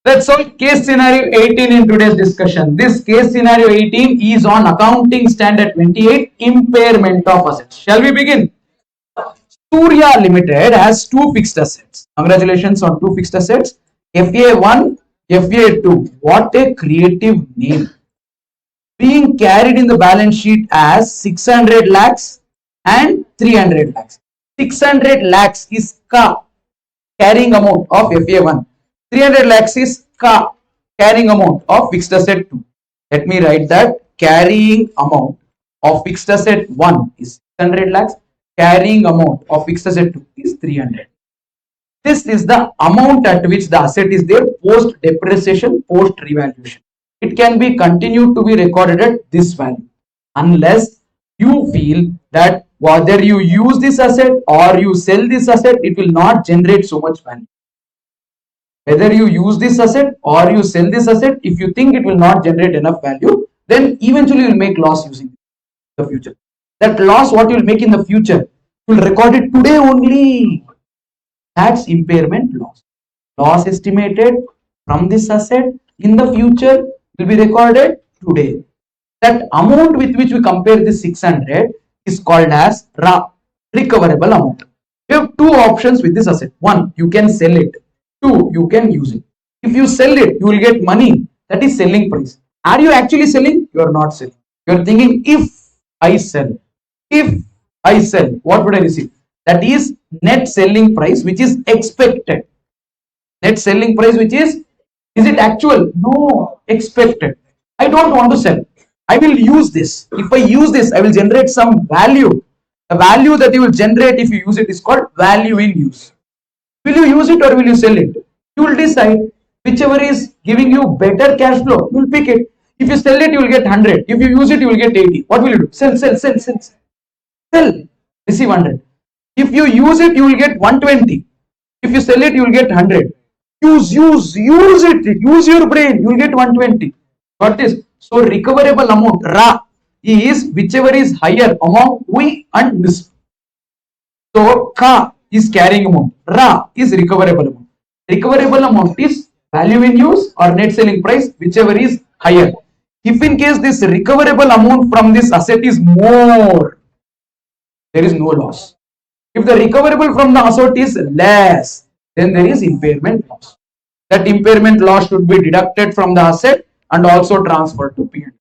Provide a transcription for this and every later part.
Let's solve case scenario 18 in today's discussion. This case scenario 18 is on accounting standard 28, impairment of assets. Shall we begin? Surya Limited has two fixed assets. Congratulations on two fixed assets. FA1, FA2. What a creative name. Being carried in the balance sheet as 600 lakhs and 300 lakhs. 600 lakhs is carrying amount of FA1. 300 lakhs is carrying amount of fixed asset 2. Let me write that. Carrying amount of fixed asset 1 is 600 lakhs. Carrying amount of fixed asset 2 is 300. This is the amount at which the asset is there post depreciation, post revaluation. It can be continued to be recorded at this value unless you feel that whether you use this asset or you sell this asset, it will not generate so much value. Whether you use this asset or you sell this asset, if you think it will not generate enough value, then eventually you will make loss using it in the future. That loss, what you will make in the future, you will record it today only. That's impairment loss. Loss estimated from this asset in the future will be recorded today. That amount with which we compare this 600 is called as recoverable amount. We have two options with this asset. One, you can sell it. Two, you can use it. If you sell it, you will get money. That is selling price. Are you actually selling? You are not selling. You are thinking, if I sell, what would I receive? That is net selling price, which is expected. Net selling price, which is it actual? No, expected. I don't want to sell. I will use this. If I use this, I will generate some value. The value that you will generate if you use it is called value in use. Will you use it or will you sell it? You will decide. Whichever is giving you better cash flow, you will pick it. If you sell it, you will get 100. If you use it, you will get 80. What will you do? Sell. Receive 100. If you use it, you will get 120. If you sell it, you will get 100. Use it. Use your brain. You will get 120. Got this? So recoverable amount is whichever is higher among we and this. So is carrying amount. Is recoverable amount. Recoverable amount is value in use or net selling price, whichever is higher. If in case this recoverable amount from this asset is more, there is no loss. If the recoverable from the asset is less, then there is impairment loss. That impairment loss should be deducted from the asset and also transferred to P&L.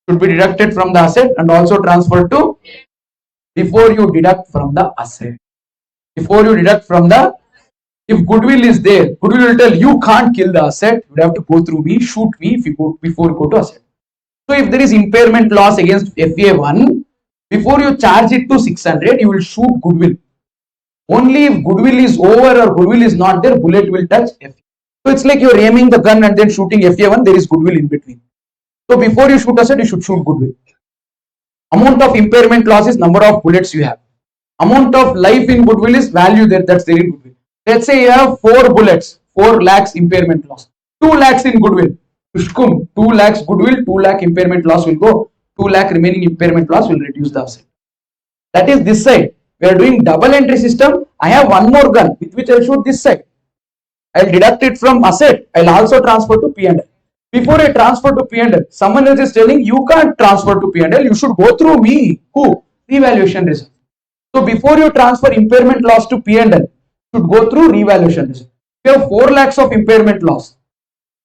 Should be deducted from the asset and also transferred to, before you deduct from the asset. Before you deduct from the, if goodwill is there, goodwill will tell you can't kill the asset, you have to go through me, shoot me if you go, before you go to asset. So if there is impairment loss against FA1, before you charge it to 600, you will shoot goodwill. Only if goodwill is over or goodwill is not there, bullet will touch FA. So it's like you're aiming the gun and then shooting FA1, there is goodwill in between. So before you shoot asset, you should shoot goodwill. Amount of impairment loss is number of bullets you have. Amount of life in goodwill is value that's there in goodwill. Let's say you have 4 bullets, 4 lakhs impairment loss, 2 lakhs in goodwill. 2 lakhs goodwill, 2 lakh impairment loss will go, 2 lakh remaining impairment loss will reduce the asset. That is this side. We are doing double entry system. I have one more gun with which I will shoot this side. I will deduct it from asset. I will also transfer to P&L. Before I transfer to P&L, someone else is telling you can't transfer to P&L. You should go through me. Who? Revaluation reserve. So before you transfer impairment loss to P&L, should go through revaluation reserve. You have 4 lakhs of impairment loss.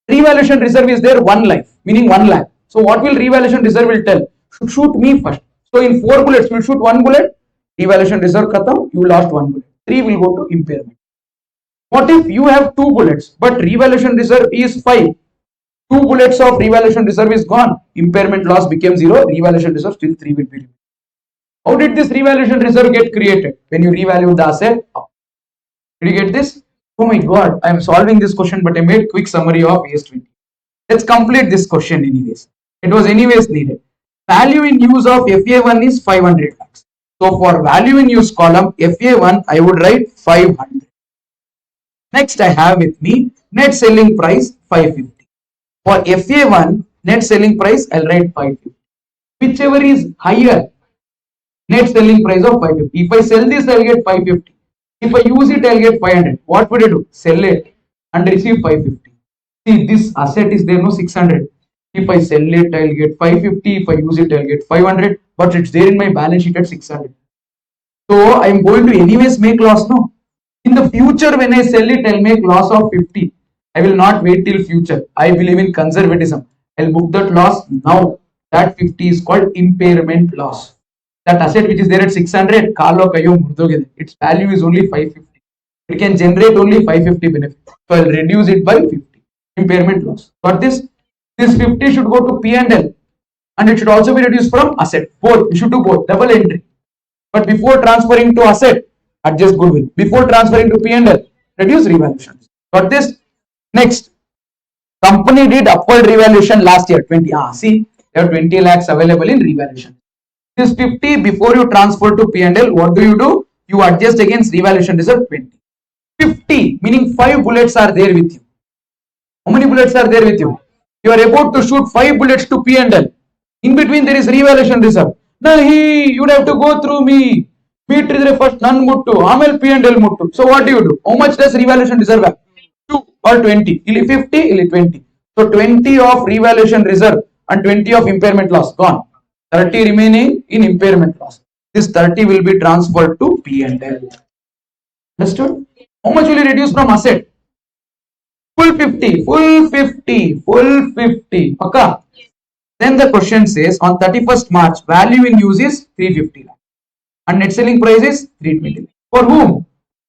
Revaluation reserve is there 1 life, meaning 1 lakh. So what will revaluation reserve will tell? Should shoot me first. So in 4 bullets, you will shoot 1 bullet. Revaluation reserve khatam, you lost 1 bullet. 3 will go to impairment. What if you have 2 bullets, but revaluation reserve is 5? 2 bullets of revaluation reserve is gone. Impairment loss became 0. Revaluation reserve still 3 will be removed. How did this revaluation reserve get created? When you revalue the asset up. Did you get this? Oh my god, I am solving this question, but I made quick summary of AS20. Let's complete this question anyways. It was anyways needed. Value in use of FA1 is 500 lakhs. So for value in use column FA1, I would write 500. Next I have with me net selling price 550. For FA1, net selling price I'll write 550. Whichever is higher, net selling price of 550. If I sell this, I'll get 550. If I use it, I'll get 500. What would I do? Sell it and receive 550. See, this asset is there, no 600. If I sell it, I'll get 550. If I use it, I'll get 500. But it's there in my balance sheet at 600. So I'm going to anyways make loss, no? In the future, when I sell it, I'll make loss of 50. I will not wait till future. I believe in conservatism. I'll book that loss now. That 50 is called impairment loss. That asset which is there at 600, its value is only 550. It can generate only 550 benefit. So I'll reduce it by 50. Impairment loss. Got this? This 50 should go to P&L and it should also be reduced from asset. Both. You should do both. Double entry. But before transferring to asset, adjust goodwill. Before transferring to P&L, reduce revaluation. Got this? Next, company did upward revaluation last year. 20. See, there are 20 lakhs available in revaluation. This 50 before you transfer to P&L. What do? You adjust against revaluation reserve 20. 50 meaning 5 bullets are there with you. How many bullets are there with you? You are about to shoot 5 bullets to P&L. In between there is revaluation reserve. Nahi, you have to go through me. Meet first none muttu, amel P&L muttu. So what do? How much does revaluation reserve have? 2 or 20. Ili 50, ili 20. So 20 of revaluation reserve and 20 of impairment loss gone. 30 remaining in impairment loss. This 30 will be transferred to P&L. Understood? How much will you reduce from asset? Full 50, full 50, full 50. Okay. Then the question says on 31st March, value in use is 350 lakh and net selling price is 320 lakh. For whom?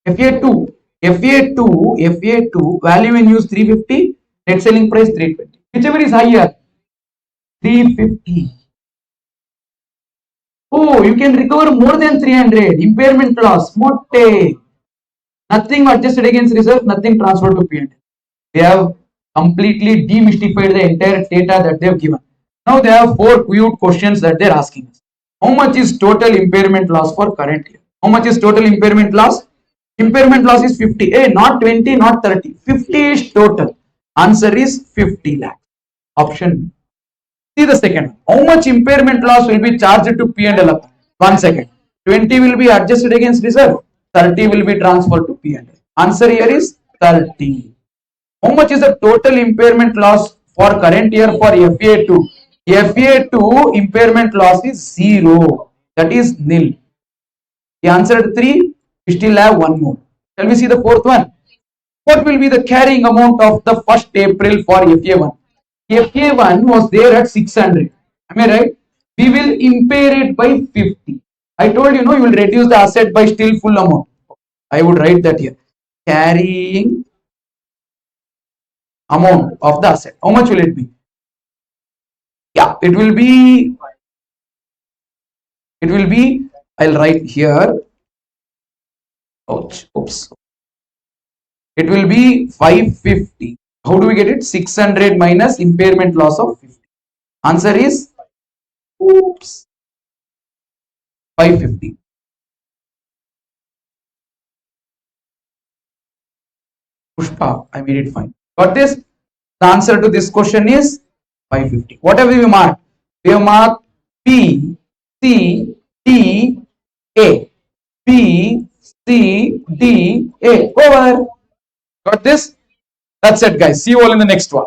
FA2. FA2, value in use 350, net selling price 320. Whichever is higher? 350. Oh, you can recover more than 300. Impairment loss. Motte. Nothing adjusted against reserve, nothing transferred to P&L. They have completely demystified the entire data that they have given. Now they have 4 cute questions that they are asking us. How much is total impairment loss for current year? How much is total impairment loss? Impairment loss is 50. Hey, not 20, not 30. 50 is total. Answer is 50 lakh. Option B. See the second one. How much impairment loss will be charged to P&L? 1 second. 20 will be adjusted against reserve. 30 will be transferred to P&L. Answer here is 30. How much is the total impairment loss for current year for FA2? FA2 impairment loss is 0. That is nil. He answered 3. We still have 1 more. Shall we see the 4th one? What will be the carrying amount of the 1st April for FA1? FA1 was there at 600. Am I right? We will impair it by 50. I told you, no, you will reduce the asset by still full amount. I would write that here. Carrying amount of the asset. How much will it be? Yeah, it will be, I'll write here. Ouch, oops. It will be 550. How do we get it? 600 minus impairment loss of 50. Answer is, oops, 550. Pushpa, I made it fine. Got this? The answer to this question is 550. What have we marked? We have marked P, C, D, A. P, C, D, A. Over. Got this? That's it, guys. See you all in the next one.